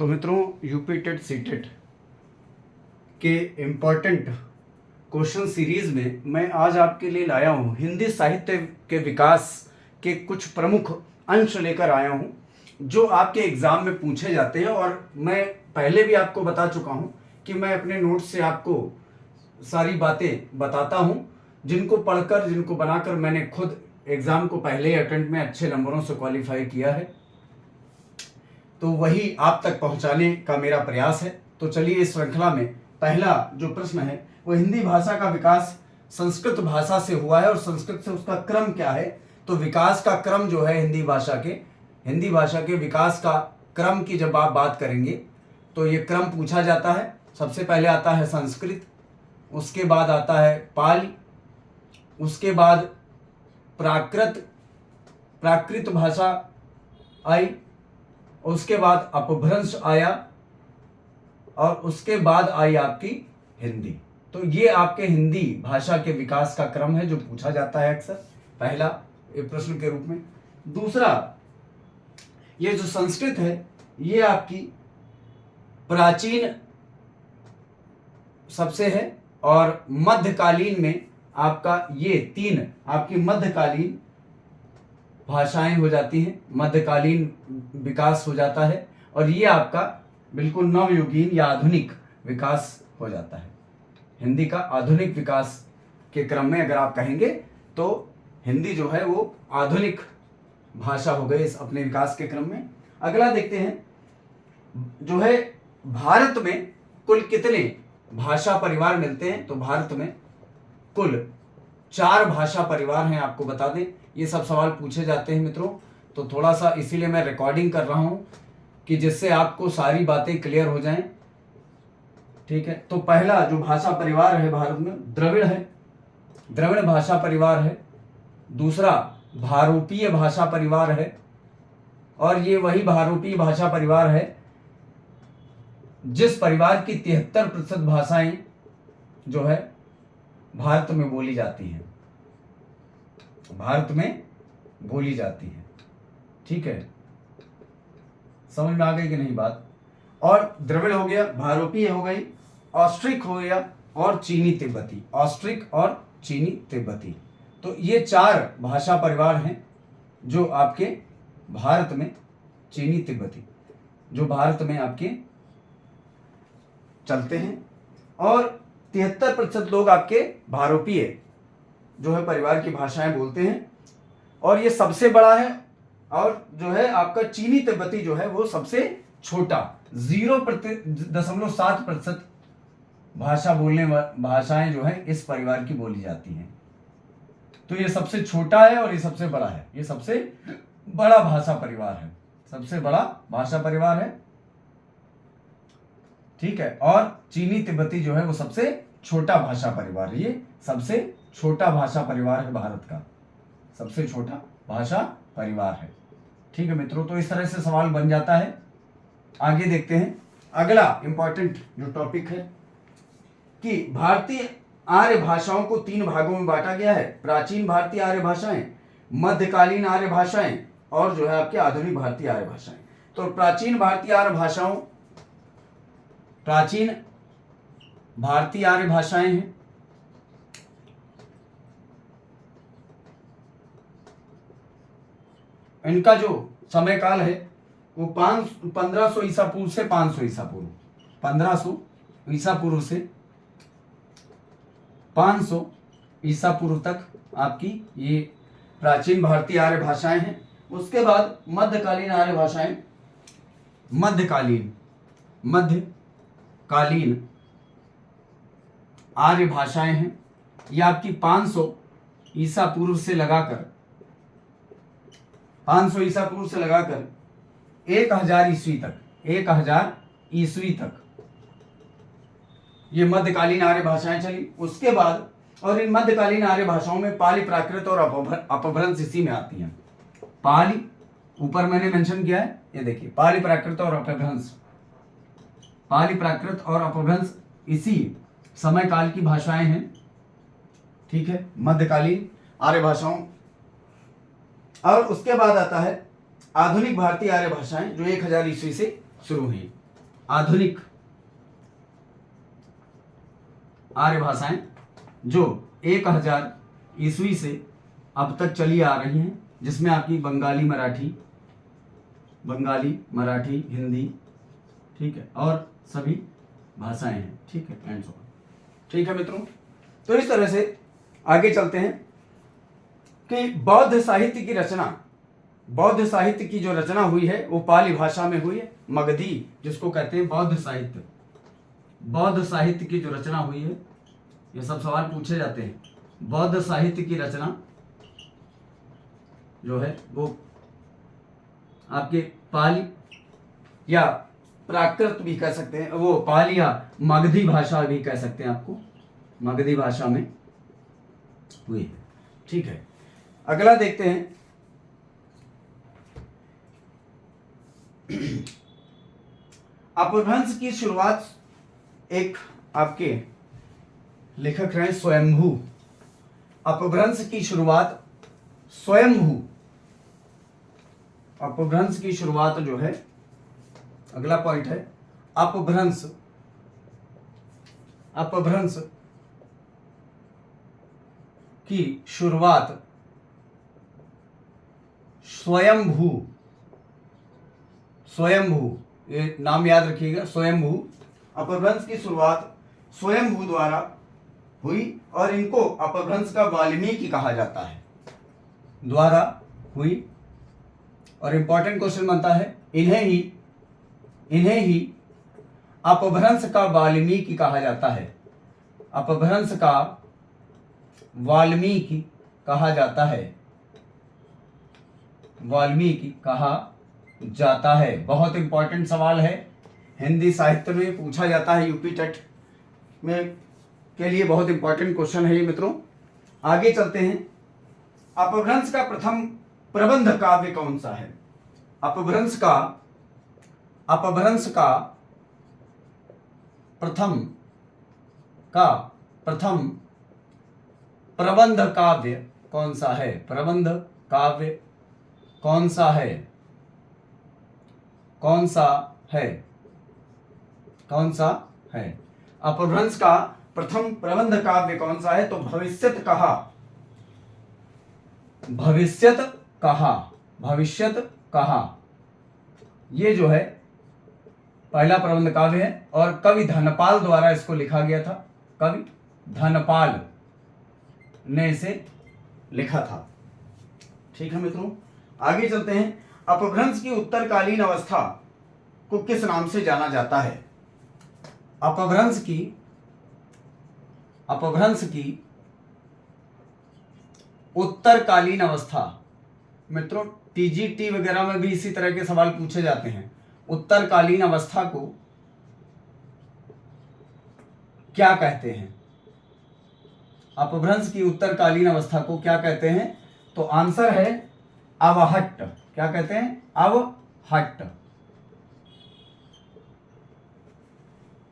तो मित्रों, UP TET C TET के इम्पॉर्टेंट क्वेश्चन सीरीज में मैं आज आपके लिए लाया हूँ हिंदी साहित्य के विकास के कुछ प्रमुख अंश लेकर आया हूँ जो आपके एग्जाम में पूछे जाते हैं। और मैं पहले भी आपको बता चुका हूँ कि मैं अपने नोट्स से आपको सारी बातें बताता हूँ, जिनको पढ़कर जिनको बनाकर मैंने खुद एग्ज़ाम को पहले अटेम्प्ट में अच्छे नंबरों से क्वालिफाई किया है, तो वही आप तक पहुंचाने का मेरा प्रयास है। तो चलिए, इस श्रृंखला में पहला जो प्रश्न है वो हिंदी भाषा का विकास संस्कृत भाषा से हुआ है और संस्कृत से उसका क्रम क्या है। तो विकास का क्रम जो है हिंदी भाषा के विकास का क्रम की जब आप बात करेंगे तो ये क्रम पूछा जाता है। सबसे पहले आता है संस्कृत, उसके बाद आता है पाली, उसके बाद प्राकृत भाषा आई, उसके बाद अपभ्रंश आया और उसके बाद आई आपकी हिंदी। तो ये आपके हिंदी भाषा के विकास का क्रम है जो पूछा जाता है अक्सर पहला प्रश्न के रूप में। दूसरा, ये जो संस्कृत है ये आपकी प्राचीन सबसे है और मध्यकालीन में आपका ये तीन आपकी मध्यकालीन भाषाएं हो जाती हैं, मध्यकालीन विकास हो जाता है और ये आपका बिल्कुल नवयुगीन या आधुनिक विकास हो जाता है। हिंदी का आधुनिक विकास के क्रम में अगर आप कहेंगे तो हिंदी जो है वो आधुनिक भाषा हो गई इस अपने विकास के क्रम में। अगला देखते हैं, जो है भारत में कुल कितने भाषा परिवार मिलते हैं। तो भारत में कुल 4 भाषा परिवार हैं, आपको बता दें। ये सब सवाल पूछे जाते हैं मित्रों, तो थोड़ा सा इसीलिए मैं रिकॉर्डिंग कर रहा हूं कि जिससे आपको सारी बातें क्लियर हो जाएं। ठीक है, तो पहला जो भाषा परिवार है भारत में द्रविड़ है, द्रविड़ भाषा परिवार है। दूसरा भारोपीय भाषा परिवार है और ये वही भारोपीय भाषा परिवार है जिस परिवार की 73% भाषाएं जो है भारत में बोली जाती हैं, भारत में बोली जाती है। ठीक है, समझ में आ गई कि नहीं बात। और द्रविड़ हो गया, भारोपीय हो गई, ऑस्ट्रिक हो गया और चीनी तिब्बती, ऑस्ट्रिक और चीनी तिब्बती। तो ये 4 भाषा परिवार हैं जो आपके भारत में, चीनी तिब्बती जो भारत में आपके चलते हैं। और 73% लोग आपके भारोपीय जो है परिवार की भाषाएं बोलते हैं और ये सबसे बड़ा है। और जो है आपका चीनी तिब्बती जो है वो सबसे छोटा, 0.7% भाषा बोलने भाषाएं जो है इस परिवार की बोली जाती हैं। तो ये सबसे छोटा है और ये सबसे बड़ा है, ये सबसे बड़ा भाषा परिवार है, सबसे बड़ा भाषा परिवार है। ठीक है, और चीनी तिब्बती जो है वो सबसे छोटा भाषा परिवार है, ये सबसे छोटा भाषा परिवार है भारत का, सबसे छोटा भाषा परिवार है। ठीक है मित्रों, तो इस तरह से सवाल बन जाता है। आगे देखते हैं, अगला इंपॉर्टेंट जो टॉपिक है कि भारतीय आर्य भाषाओं को 3 भागों में बांटा गया है। प्राचीन भारतीय आर्य भाषाएं, मध्यकालीन आर्य भाषाएं और जो है आपके आधुनिक भारतीय आर्य भाषाएं। तो प्राचीन भारतीय आर्य भाषाओं, प्राचीन भारतीय आर्य भाषाएं हैं इनका जो समय काल है वो 1500 ईसा पूर्व से 500 ईसा पूर्व, 1500 ईसा पूर्व से 500 ईसा पूर्व तक आपकी ये प्राचीन भारतीय आर्य भाषाएं हैं। उसके बाद मध्यकालीन आर्य भाषाएं, मध्यकालीन आर्य भाषाएं हैं। ये आपकी 500 ईसा पूर्व से लगाकर 500 ईसा पूर्व से लगाकर 1000 ईस्वी तक, 1000 ईस्वी तक ये मध्यकालीन आर्य भाषाएं चली। उसके बाद, और इन मध्यकालीन आर्य भाषाओं में पाली, प्राकृत और अपभ्रंश इसी में आती हैं। पाली ऊपर मैंने मेंशन किया है, ये देखिए, पाली, प्राकृत और अपभ्रंश, पाली, प्राकृत और अपभ्रंश इसी समय काल की भाषाएं हैं। ठीक है, मध्यकालीन आर्य भाषाओं। और उसके बाद आता है आधुनिक भारतीय आर्य भाषाएं जो 1000 ईस्वी से शुरू हुई। आधुनिक आर्य भाषाएं जो 1000 ईस्वी से अब तक चली आ रही हैं, जिसमें आपकी बंगाली मराठी हिंदी, ठीक है, और सभी भाषाएं हैं, ठीक है, एंड सो ऑन। ठीक है मित्रों, तो इस तरह से आगे चलते हैं कि बौद्ध साहित्य की जो रचना हुई है वो पाली भाषा में हुई है। मगधी जिसको कहते हैं बौद्ध साहित्य की जो रचना हुई है, ये सब सवाल पूछे जाते हैं। बौद्ध साहित्य की रचना जो है वो आपके पाली या प्राकृत भी कह सकते हैं, वो पाली या मगधी भाषा भी कह सकते हैं, आपको मगधी भाषा में हुई है। ठीक है, अगला देखते हैं। अपभ्रंश की शुरुआत एक आपके लेखक रहे स्वयंभू। अपभ्रंश की शुरुआत स्वयंभू, अपभ्रंश की शुरुआत जो है, अगला पॉइंट है अपभ्रंश की शुरुआत स्वयंभू, ये नाम याद रखिएगा, स्वयंभू। अपभ्रंश की शुरुआत स्वयंभू द्वारा हुई और इनको अपभ्रंश का वाल्मीकि कहा जाता है, द्वारा हुई। और इंपॉर्टेंट क्वेश्चन बनता है, इन्हें ही अपभ्रंश का वाल्मीकि कहा जाता है। अपभ्रंश का वाल्मीकि कहा जाता है, वाल्मीकि कहा जाता है। बहुत इंपॉर्टेंट सवाल है, हिंदी साहित्य में पूछा जाता है, यूपी टेट में के लिए बहुत इंपॉर्टेंट क्वेश्चन है ये मित्रों। आगे चलते हैं। अपभ्रंश का प्रथम प्रबंध काव्य कौन सा है? अपभ्रंश का प्रथम प्रबंध काव्य कौन सा है? प्रबंध काव्य कौन सा है? अपभ्रंश का प्रथम प्रबंध काव्य कौन सा है? तो भविष्यत कहा ये जो है पहला प्रबंध काव्य है और कवि धनपाल द्वारा इसको लिखा गया था। कवि धनपाल ने इसे लिखा था। ठीक है मित्रों, आगे चलते हैं। अपभ्रंश की उत्तरकालीन अवस्था को किस नाम से जाना जाता है? अपभ्रंश की उत्तरकालीन अवस्था, मित्रों टीजीटी वगैरह में भी इसी तरह के सवाल पूछे जाते हैं। उत्तरकालीन अवस्था को क्या कहते हैं? अपभ्रंश की उत्तरकालीन अवस्था को क्या कहते हैं? तो आंसर है अवहट्ट। क्या कहते हैं?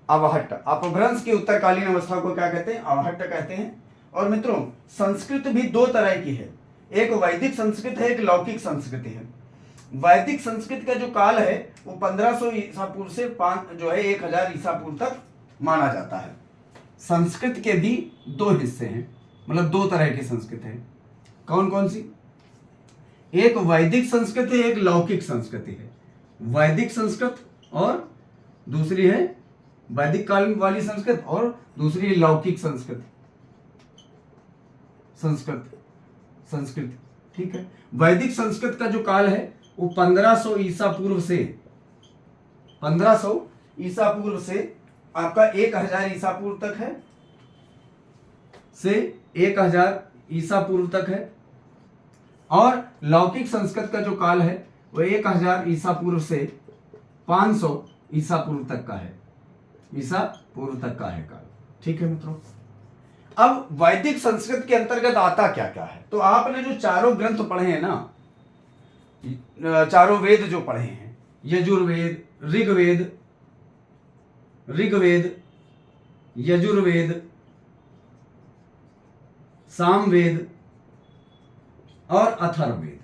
अवहट्ट। अपभ्रंश की उत्तरकालीन अवस्था को क्या कहते हैं? अवहट्ट कहते हैं। और मित्रों संस्कृत भी दो तरह की है, एक वैदिक संस्कृत है, एक लौकिक संस्कृति है। वैदिक संस्कृत का जो काल है वो 1500 ईसा पूर्व से 1000 ईसा पूर्व तक माना जाता है। संस्कृत के भी दो हिस्से हैं, मतलब दो तरह की संस्कृत है। कौन कौन सी? एक वैदिक संस्कृति है, एक लौकिक संस्कृति है। वैदिक संस्कृत और दूसरी है वैदिक काल वाली संस्कृत और दूसरी लौकिक संस्कृत। ठीक है। वैदिक संस्कृत का जो काल है वो 1500 ईसा पूर्व से आपका 1000 ईसा पूर्व तक है, से 1000 ईसा पूर्व तक है। और लौकिक संस्कृत का जो काल है वो 1000 ईसा पूर्व से 500 ईसा पूर्व तक का है, काल। ठीक है मित्रों, अब वैदिक संस्कृत के अंतर्गत आता क्या क्या है? तो आपने जो चारों ग्रंथ पढ़े हैं ना, चारों वेद जो पढ़े हैं, यजुर्वेद, ऋग्वेद, यजुर्वेद, सामवेद और अथर्ववेद,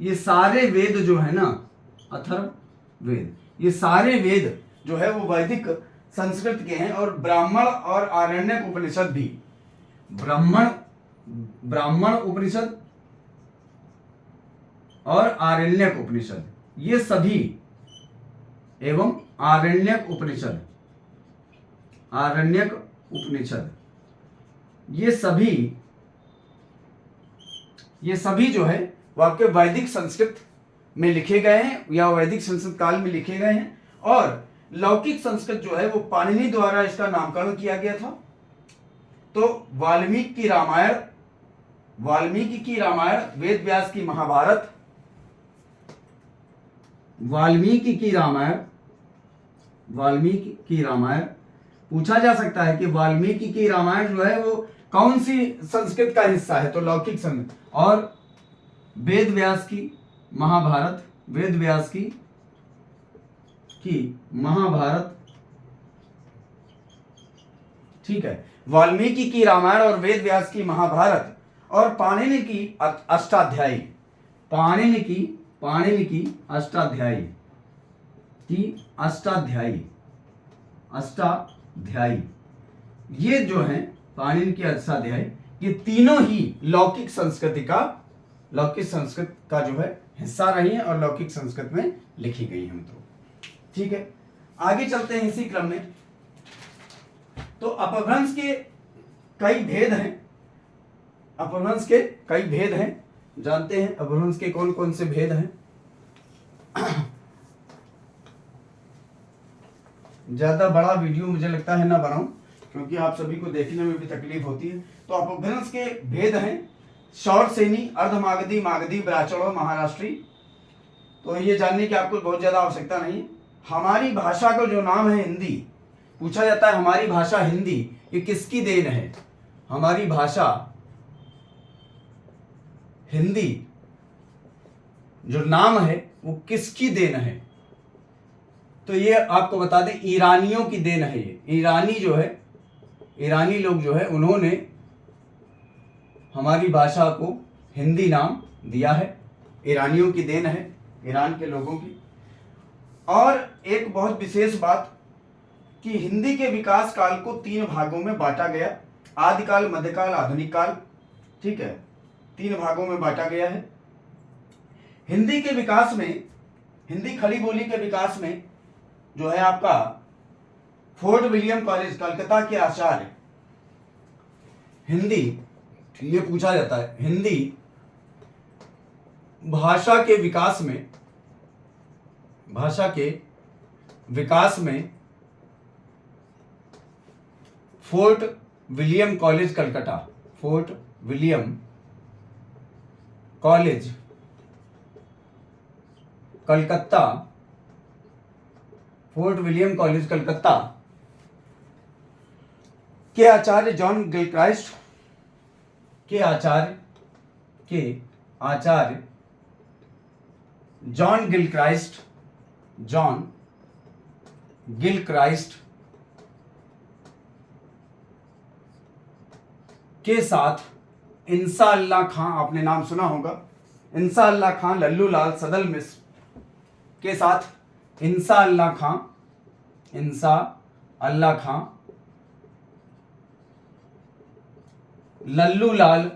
ये सारे वेद जो है ना, अथर्ववेद, ये सारे वेद जो है वो वैदिक संस्कृत के हैं, और ब्राह्मण और आरण्यक उपनिषद भी, ब्राह्मण उपनिषद और आरण्यक उपनिषद, ये सभी, एवं आरण्यक उपनिषद, ये सभी जो है वो आपके वैदिक संस्कृत में लिखे गए हैं या वैदिक संस्कृत काल में लिखे गए हैं। और लौकिक संस्कृत जो है वो पाणिनि द्वारा इसका नामकरण किया गया था। तो वाल्मीकि की रामायण, वेद व्यास की महाभारत, वाल्मीकि की रामायण, पूछा जा सकता है कि वाल्मीकि की रामायण जो है वो कौन सी संस्कृत का हिस्सा है, तो लौकिक संस्कृत। और वेद व्यास की महाभारत, ठीक है। वाल्मीकि की रामायण और वेद व्यास की महाभारत और पाणिनि की अष्टाध्यायी, ये जो है पाणिनि की अष्टाध्यायी, ये तीनों ही लौकिक संस्कृत का जो है हिस्सा रही है और लौकिक संस्कृत में लिखी गई है मित्रों। ठीक है, आगे चलते हैं इसी क्रम में। तो अपभ्रंश के कई भेद हैं, जानते हैं अपभ्रंश के कौन कौन से भेद हैं। ज्यादा बड़ा वीडियो मुझे लगता है ना बनाऊं, क्योंकि आप सभी को देखने में भी तकलीफ होती है। तो अपभ्रंश के भेद हैं शौरसेनी, अर्धमागधी, मागधी, ब्राह्मण, महाराष्ट्री। तो ये जानने की आपको बहुत ज्यादा आवश्यकता नहीं है। हमारी भाषा का जो नाम है हिंदी, पूछा जाता है हमारी भाषा हिंदी ये किसकी देन है। हमारी भाषा हिंदी जो नाम है वो किसकी देन है, तो ये आपको बता दें ईरानियों की देन है। ये ईरानी लोग जो है उन्होंने हमारी भाषा को हिंदी नाम दिया है, ईरानियों की देन है, ईरान के लोगों की। और एक बहुत विशेष बात कि हिंदी के विकास काल को 3 भागों में बांटा गया, आदिकाल, मध्यकाल, आधुनिक काल। ठीक है, 3 भागों में बांटा गया है। हिंदी के विकास में, हिंदी खड़ी बोली के विकास में जो है आपका फोर्ट विलियम कॉलेज कलकत्ता के आचार्य, हिंदी, ये पूछा जाता है हिंदी भाषा के विकास में fort William college Calcutta, fort William college Calcutta के आचार्य जॉन गिलक्राइस्ट जॉन गिलक्राइस्ट के साथ इंसा अल्लाह खां, आपने नाम सुना होगा, इंसा अल्लाह खां, लल्लू लाल, सदल मिश्र के साथ इंसा अल्लाह खां, लल्लू लाल,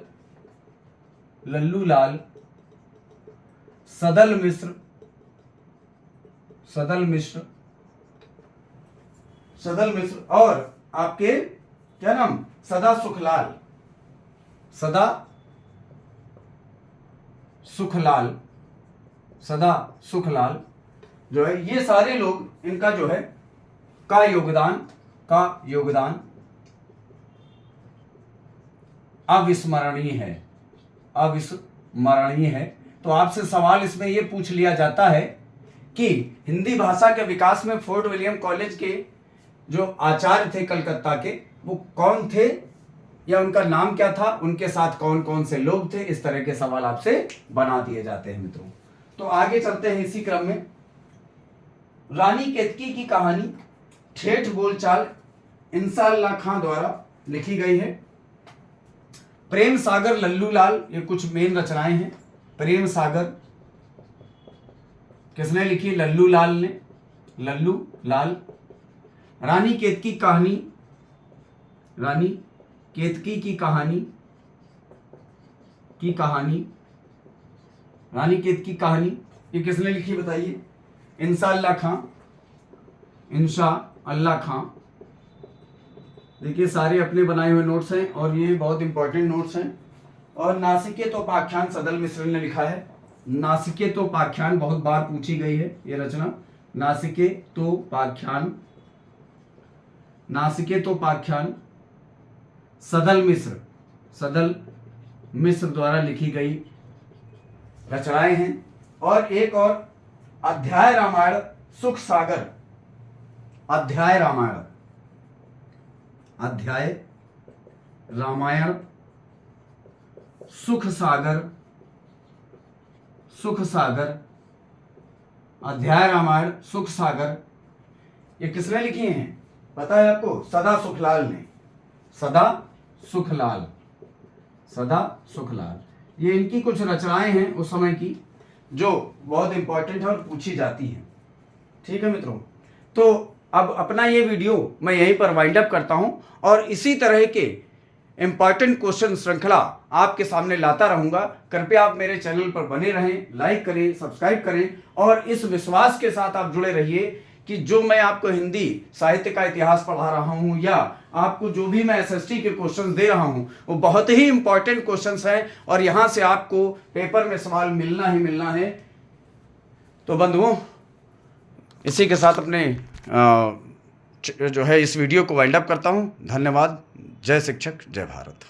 सदल मिश्र और आपके क्या नाम, सदा सुखलाल जो है, ये सारे लोग, इनका जो है का योगदान अविस्मरणीय है। तो आपसे सवाल इसमें यह पूछ लिया जाता है कि हिंदी भाषा के विकास में फोर्ट विलियम कॉलेज के जो आचार्य थे कलकत्ता के, वो कौन थे या उनका नाम क्या था, उनके साथ कौन कौन से लोग थे। इस तरह के सवाल आपसे बना दिए जाते हैं मित्रों। तो आगे चलते हैं इसी क्रम में। रानी केतकी की कहानी ठेठ बोलचाल इंसा अल्लाह खां द्वारा लिखी गई है। प्रेम सागर, लल्लू लाल, ये कुछ मेन रचनाएं हैं। प्रेम सागर किसने लिखी, लल्लू लाल। रानी केतकी कहानी, रानी केतकी की कहानी, रानी केतकी कहानी ये किसने लिखी बताइए? इंशाअल्लाह खां, इंशाअल्लाह खां। देखिए सारे अपने बनाए हुए नोट्स हैं और ये बहुत इंपॉर्टेंट नोट्स हैं। और नासिकेतोपाख्यान सदल मिश्र ने लिखा है। नासिकेतोपाख्यान बहुत बार पूछी गई है ये रचना। नासिकेतोपाख्यान, नासिकेतोपाख्यान सदल मिश्र द्वारा लिखी गई रचनाएं हैं। और एक और अध्याय रामायण सुख सागर, अध्याय रामायण सुख सागर, अध्याय रामायण सुख सागर ये किसने लिखी हैं पता है आपको? सदा सुखलाल ने, सदा सुखलाल। ये इनकी कुछ रचनाएं हैं उस समय की जो बहुत इंपॉर्टेंट है और पूछी जाती हैं। ठीक है मित्रों, तो अब अपना ये वीडियो मैं यहीं पर वाइंड अप करता हूं और इसी तरह के इंपॉर्टेंट क्वेश्चन श्रृंखला आपके सामने लाता रहूंगा। कृपया आप मेरे चैनल पर बने रहें, लाइक करें, सब्सक्राइब करें और इस विश्वास के साथ आप जुड़े रहिए कि जो मैं आपको हिंदी साहित्य का इतिहास पढ़ा रहा हूं या आपको जो भी मैं एसएसटी के क्वेश्चंस दे रहा हूं वो बहुत ही इंपॉर्टेंट क्वेश्चंस हैं और यहां से आपको पेपर में सवाल मिलना ही मिलना है। तो बंधुओं, इसी के साथ अपने जो है इस वीडियो को वाइंड अप करता हूं। धन्यवाद। जय शिक्षक, जय भारत।